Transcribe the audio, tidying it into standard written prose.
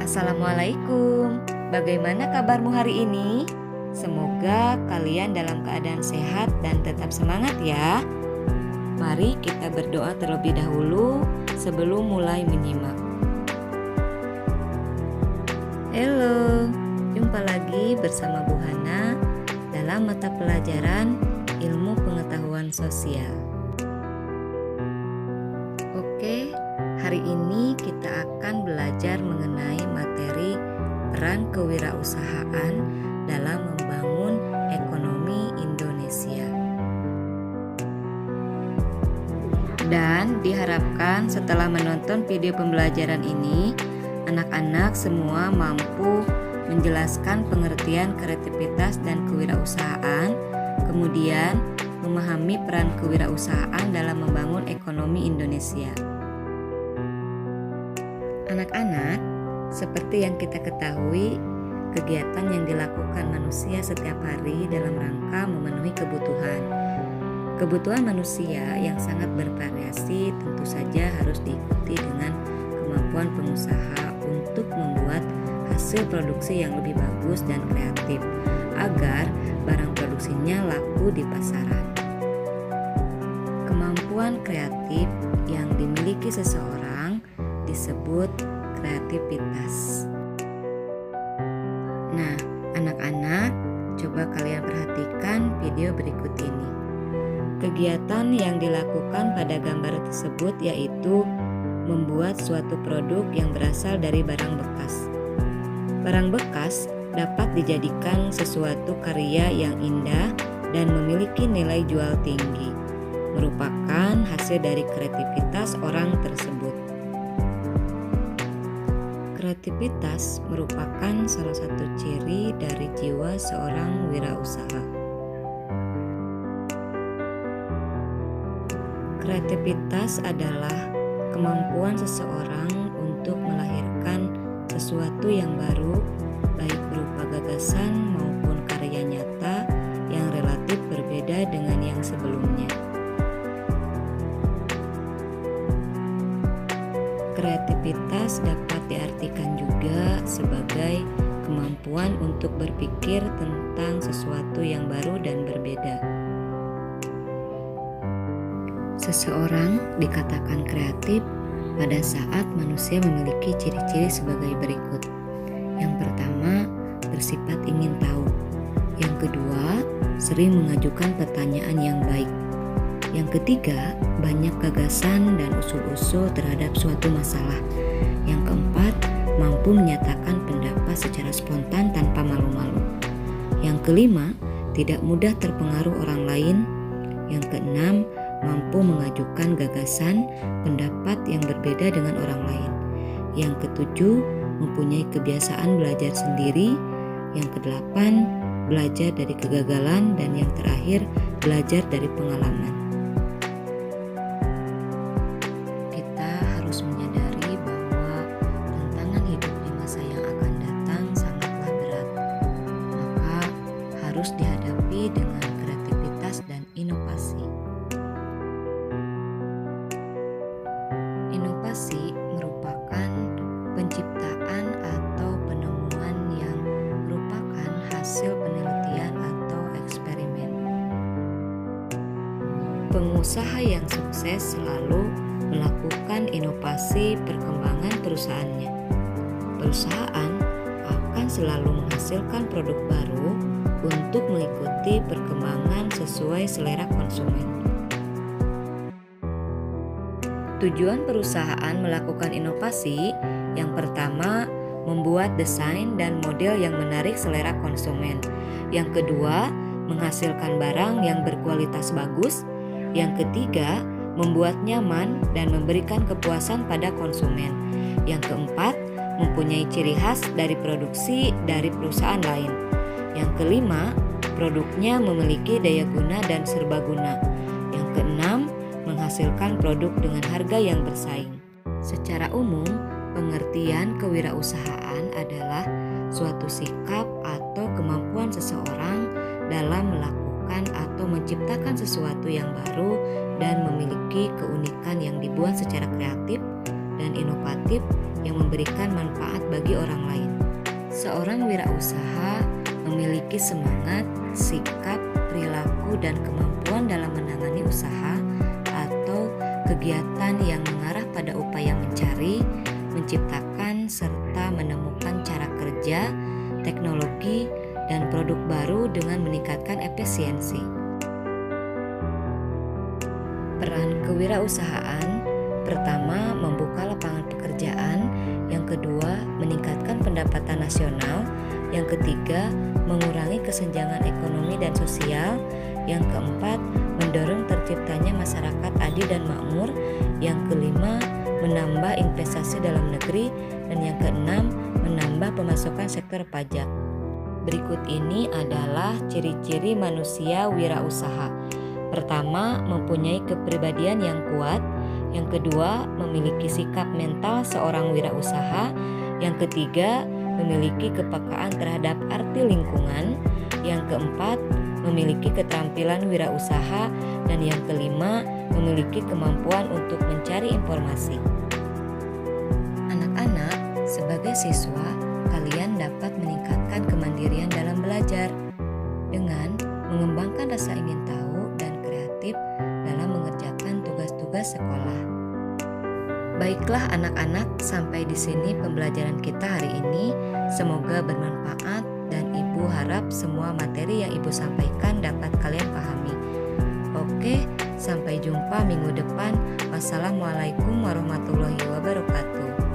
Assalamualaikum. Bagaimana kabarmu hari ini? Semoga kalian dalam keadaan sehat dan tetap semangat ya. Mari kita berdoa terlebih dahulu sebelum mulai menyimak. Halo, jumpa lagi bersama Bu Hana dalam mata pelajaran Ilmu Pengetahuan Sosial. Oke, hari ini kita akan belajar mengenai materi peran kewirausahaan dalam membangun ekonomi Indonesia. Dan diharapkan setelah menonton video pembelajaran ini, anak-anak semua mampu menjelaskan pengertian kreativitas dan kewirausahaan, kemudian memahami peran kewirausahaan dalam membangun ekonomi Indonesia. Anak-anak, seperti yang kita ketahui, kegiatan yang dilakukan manusia setiap hari dalam rangka memenuhi kebutuhan. Kebutuhan manusia yang sangat bervariasi tentu saja harus diikuti dengan kemampuan pengusaha untuk membuat hasil produksi yang lebih bagus dan kreatif agar barang produksinya laku di pasaran. Kemampuan kreatif yang dimiliki seseorang disebut kreativitas. Nah, anak-anak, coba kalian perhatikan video berikut ini. Kegiatan yang dilakukan pada gambar tersebut yaitu membuat suatu produk yang berasal dari barang bekas. Barang bekas dapat dijadikan sesuatu karya yang indah dan memiliki nilai jual tinggi, merupakan hasil dari kreativitas orang tersebut. Kreativitas merupakan salah satu ciri dari jiwa seorang wirausaha. Kreativitas adalah kemampuan seseorang untuk melahirkan sesuatu yang baru, baik berupa gagasan maupun karya nyata yang relatif berbeda dengan yang sebelumnya. Kreativitas dapat diartikan juga sebagai kemampuan untuk berpikir tentang sesuatu yang baru dan berbeda. Seseorang dikatakan kreatif pada saat manusia memiliki ciri-ciri sebagai berikut. Yang pertama, bersifat ingin tahu. Yang kedua, sering mengajukan pertanyaan yang baik. Yang ketiga, banyak gagasan dan usul-usul terhadap suatu masalah. Yang keempat, mampu menyatakan pendapat secara spontan tanpa malu-malu. Yang kelima, tidak mudah terpengaruh orang lain. Yang keenam, mampu mengajukan gagasan, pendapat yang berbeda dengan orang lain. Yang ketujuh, mempunyai kebiasaan belajar sendiri. Yang kedelapan, belajar dari kegagalan. Dan yang terakhir, belajar dari pengalaman. Kita harus menyadari bahwa tantangan hidup di masa yang akan datang sangatlah berat. Maka harus dihadapi dengan kreativitas dan inovasi. Inovasi merupakan penciptaan atau penemuan yang merupakan hasil penelitian atau eksperimen. Pengusaha yang sukses selalu melakukan inovasi perkembangan perusahaannya. Perusahaan akan selalu menghasilkan produk baru untuk mengikuti perkembangan sesuai selera konsumen. Tujuan perusahaan melakukan inovasi yang pertama, membuat desain dan model yang menarik selera konsumen. Yang kedua, menghasilkan barang yang berkualitas bagus. Yang ketiga, membuat nyaman dan memberikan kepuasan pada konsumen. Yang keempat, mempunyai ciri khas dari produksi dari perusahaan lain. Yang kelima, produknya memiliki daya guna dan serbaguna. Yang keenam, menghasilkan produk dengan harga yang bersaing. Secara umum, pengertian kewirausahaan adalah suatu sikap atau kemampuan seseorang dalam melakukan atau menciptakan sesuatu yang baru dan memiliki keunikan yang dibuat secara kreatif dan inovatif yang memberikan manfaat bagi orang lain. Seorang wirausaha memiliki semangat, sikap, perilaku, dan kemampuan dalam menangani usaha atau kegiatan yang mengarah pada upaya mencari, menciptakan, serta menemukan cara kerja, teknologi, dan produk baru dengan meningkatkan efisiensi. Peran kewirausahaan: pertama, membuka lapangan pekerjaan; yang kedua, meningkatkan pendapatan nasional; yang ketiga, mengurangi kesenjangan ekonomi dan sosial; yang keempat, mendorong terciptanya masyarakat adil dan makmur; yang kelima, menambah investasi dalam negeri; dan yang keenam, menambah pemasukan sektor pajak. Berikut ini adalah ciri-ciri manusia wirausaha. Pertama, mempunyai kepribadian yang kuat. Yang kedua, memiliki sikap mental seorang wirausaha. Yang ketiga, memiliki kepekaan terhadap arti lingkungan. Yang keempat, memiliki keterampilan wirausaha. Dan yang kelima, memiliki kemampuan untuk mencari informasi. Anak-anak, sebagai siswa, kalian dapat meningkatkan kemandirian dalam belajar dengan mengembangkan rasa ingin tahu dan kreatif dalam mengerjakan tugas-tugas sekolah. Baiklah anak-anak, sampai di sini pembelajaran kita hari ini. Semoga bermanfaat dan Ibu harap semua materi yang Ibu sampaikan dapat kalian pahami. Oke, sampai jumpa minggu depan. Wassalamualaikum warahmatullahi wabarakatuh.